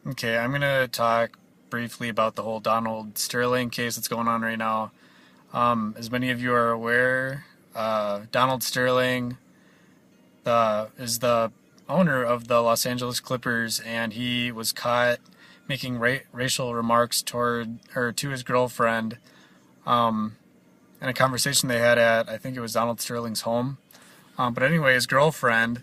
Okay, I'm gonna talk briefly about the whole Donald Sterling case that's going on right now. As many of you are aware, Donald Sterling is the owner of the Los Angeles Clippers, and he was caught making racial remarks toward or to his girlfriend um, in a conversation they had at, I think it was Donald Sterling's home. But anyway, his girlfriend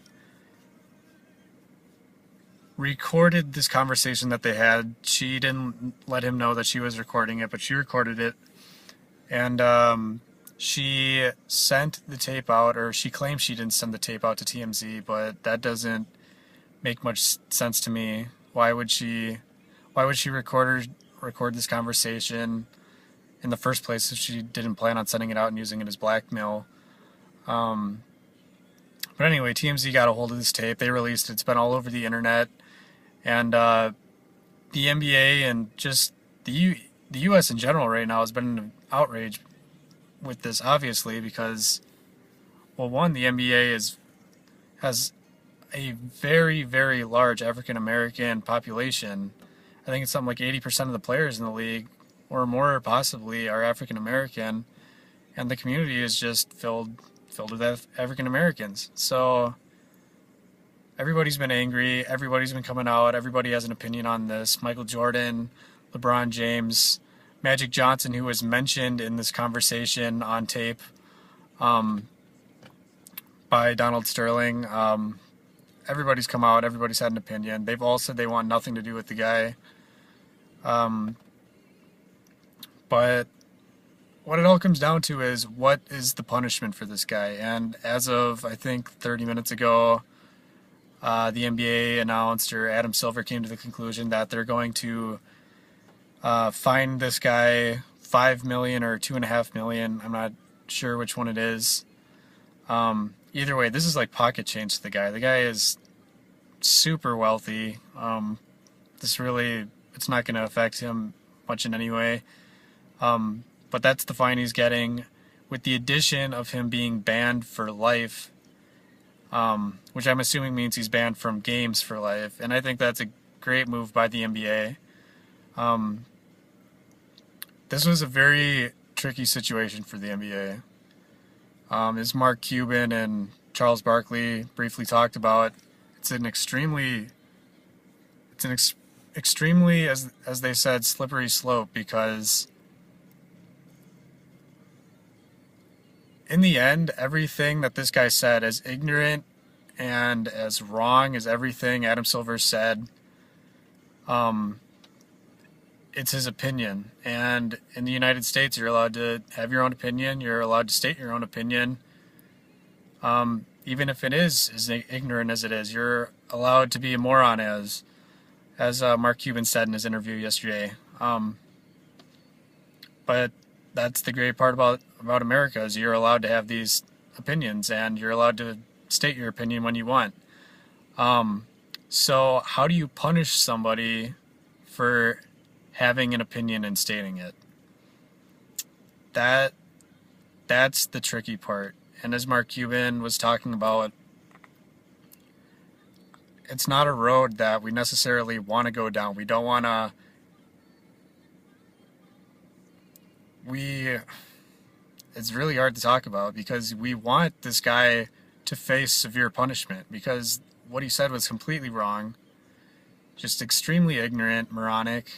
recorded this conversation that they had. She didn't let him know that she was recording it, but she recorded it. And she sent the tape out, or she claims she didn't send the tape out to TMZ, but that doesn't make much sense to me. Why would she record this conversation in the first place if she didn't plan on sending it out and using it as blackmail? Um, but anyway, TMZ got a hold of this tape. They released it. It's been all over the internet. And the NBA and just the U.S. in general right now has been in outrage with this, obviously, because, well, one, the NBA has a very, very large African American population. I think it's something like 80% of the players in the league, or more possibly, are African American, and the community is just filled with African Americans. So everybody's been angry. Everybody's been coming out. Everybody has an opinion on this. Michael Jordan, LeBron James, Magic Johnson, who was mentioned in this conversation on tape um, by Donald Sterling. Everybody's come out. Everybody's had an opinion. They've all said they want nothing to do with the guy. Um, but what it all comes down to is, what is the punishment for this guy? And as of, I think, 30 minutes ago, the NBA announced, or Adam Silver came to the conclusion that they're going to fine this guy 5 million or 2.5 million. I'm not sure which one it is. Either way, this is like pocket change to the guy. The guy is super wealthy. It's not going to affect him much in any way. But that's the fine he's getting, with the addition of him being banned for life, which I'm assuming means he's banned from games for life. And I think that's a great move by the NBA. Um, this was a very tricky situation for the NBA. As Mark Cuban and Charles Barkley briefly talked about, it's an extremely, extremely, as they said, slippery slope, because in the end, everything that this guy said, as ignorant and as wrong as everything Adam Silver said, um, it's his opinion. And in the United States, you're allowed to have your own opinion. You're allowed to state your own opinion. Even if it is as ignorant as it is, you're allowed to be a moron, as Mark Cuban said in his interview yesterday. But that's the great part about America, is you're allowed to have these opinions, and you're allowed to state your opinion when you want. So how do you punish somebody for having an opinion and stating it? That that's the tricky part. And as Mark Cuban was talking about, it's not a road that we necessarily want to go down. We don't want to. We. It's really hard to talk about, because we want this guy to face severe punishment, because what he said was completely wrong, just extremely ignorant, moronic.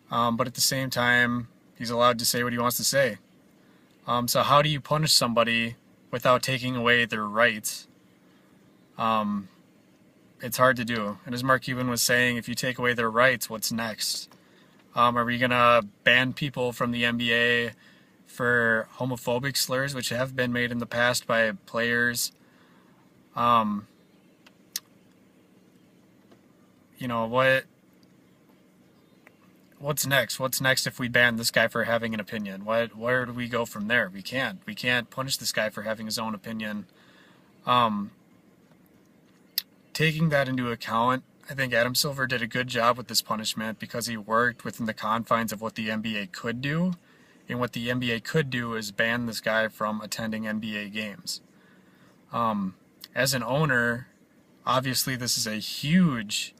But at the same time, he's allowed to say what he wants to say. So how do you punish somebody without taking away their rights? Um, it's hard to do. And as Mark Cuban was saying, if you take away their rights, what's next? Are we gonna ban people from the NBA for homophobic slurs, which have been made in the past by players? Um, you know what's next? What's next if we ban this guy for having an opinion? Where do we go from there? We can't punish this guy for having his own opinion. Um, Taking that into account, I think Adam Silver did a good job with this punishment, because he worked within the confines of what the NBA could do. And what the NBA could do is ban this guy from attending NBA games. As an owner, obviously this is a huge,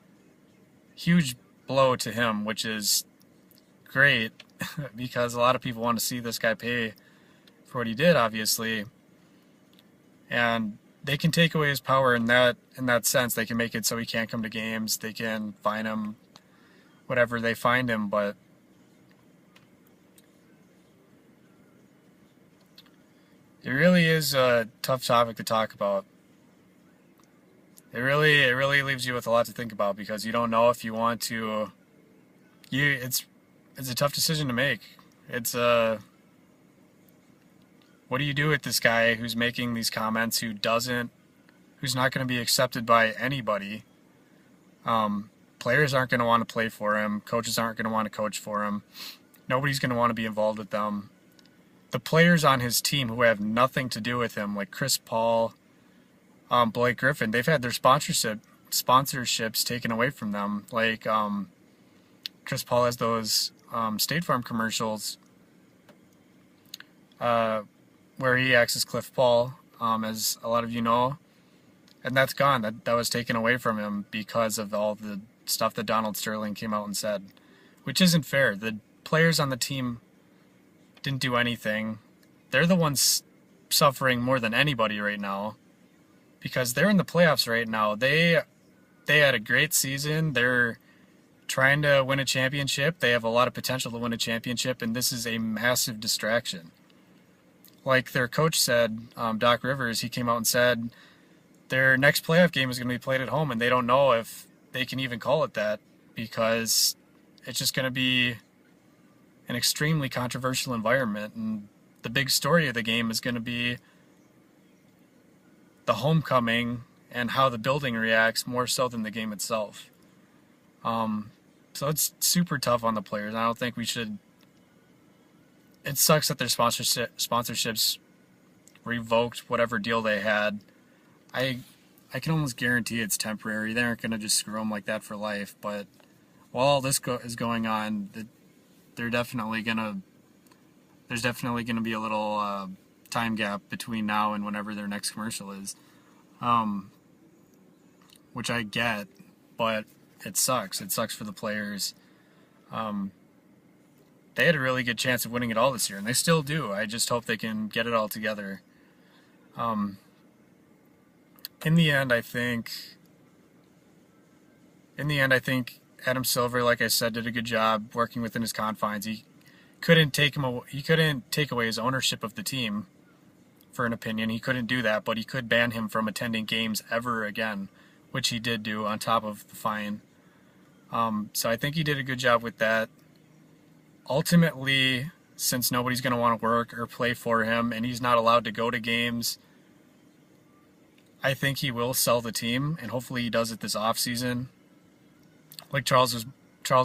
huge blow to him, which is great because a lot of people want to see this guy pay for what he did, obviously. And they can take away his power in that sense. They can make it so he can't come to games. They can fine him, whatever they find him. But it really is a tough topic to talk about. It really leaves you with a lot to think about because you don't know if you want to. It's a tough decision to make. It's what do you do with this guy who's making these comments, who's not going to be accepted by anybody? Players aren't going to want to play for him. Coaches aren't going to want to coach for him. Nobody's going to want to be involved with them. The players on his team who have nothing to do with him, like Chris Paul, Blake Griffin, they've had their sponsorships taken away from them. Like Chris Paul has those State Farm commercials where he acts as Cliff Paul, as a lot of you know, and that's gone. That was taken away from him because of all the stuff that Donald Sterling came out and said, which isn't fair. The players on the team didn't do anything. They're the ones suffering more than anybody right now because they're in the playoffs right now. They had a great season. They're trying to win a championship. They have a lot of potential to win a championship, and this is a massive distraction. Like their coach said, Doc Rivers, he came out and said their next playoff game is going to be played at home, and they don't know if they can even call it that because it's just going to be an extremely controversial environment. And the big story of the game is going to be the homecoming and how the building reacts more so than the game itself. So it's super tough on the players. I don't think we should. It sucks that their sponsorships revoked whatever deal they had. I can almost guarantee it's temporary. They aren't going to just screw them like that for life. But while all this is going on, there's definitely going to be a little time gap between now and whenever their next commercial is, which I get, but it sucks. It sucks for the players. They had a really good chance of winning it all this year, and they still do. I just hope they can get it all together. In the end, I think Adam Silver, like I said, did a good job working within his confines. He couldn't take away his ownership of the team for an opinion. He couldn't do that, but he could ban him from attending games ever again, which he did do on top of the fine. So I think he did a good job with that. Ultimately, since nobody's going to want to work or play for him and he's not allowed to go to games, I think he will sell the team, and hopefully he does it this offseason. Like Charles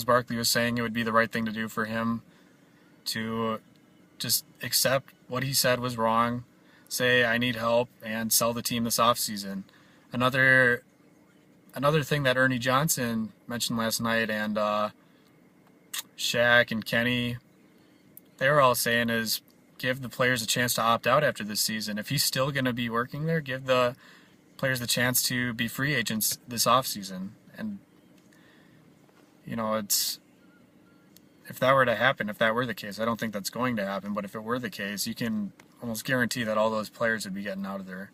Barkley was saying, it would be the right thing to do for him to just accept what he said was wrong, say I need help, and sell the team this offseason. Another thing that Ernie Johnson mentioned last night, and Shaq and Kenny, they were all saying is give the players a chance to opt out after this season. If he's still going to be working there, give the players the chance to be free agents this offseason. And, you know, if that were to happen, if that were the case, I don't think that's going to happen, but if it were the case, you can almost guarantee that all those players would be getting out of there.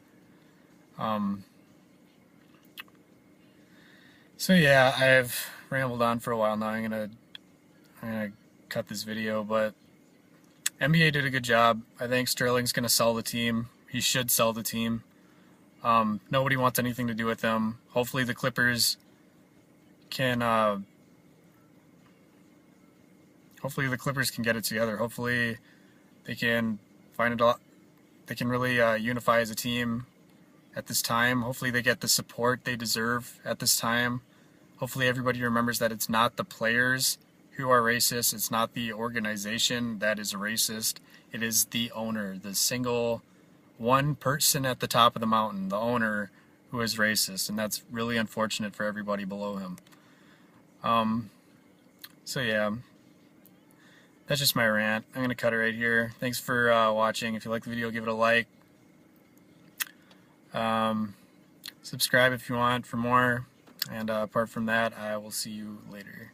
So yeah, I've rambled on for a while now. I'm gonna cut this video, but NBA did a good job. I think Sterling's gonna sell the team. He should sell the team. Nobody wants anything to do with them. Hopefully the Clippers can get it together. Hopefully they can they can really unify as a team at this time. Hopefully they get the support they deserve at this time. Hopefully everybody remembers that it's not the players who are racist. It's not the organization that is racist. It is the owner, the single one person at the top of the mountain, the owner, who is racist. And that's really unfortunate for everybody below him. So yeah, that's just my rant. I'm going to cut it right here. Thanks for watching. If you like the video, give it a like. Subscribe if you want for more. And apart from that, I will see you later.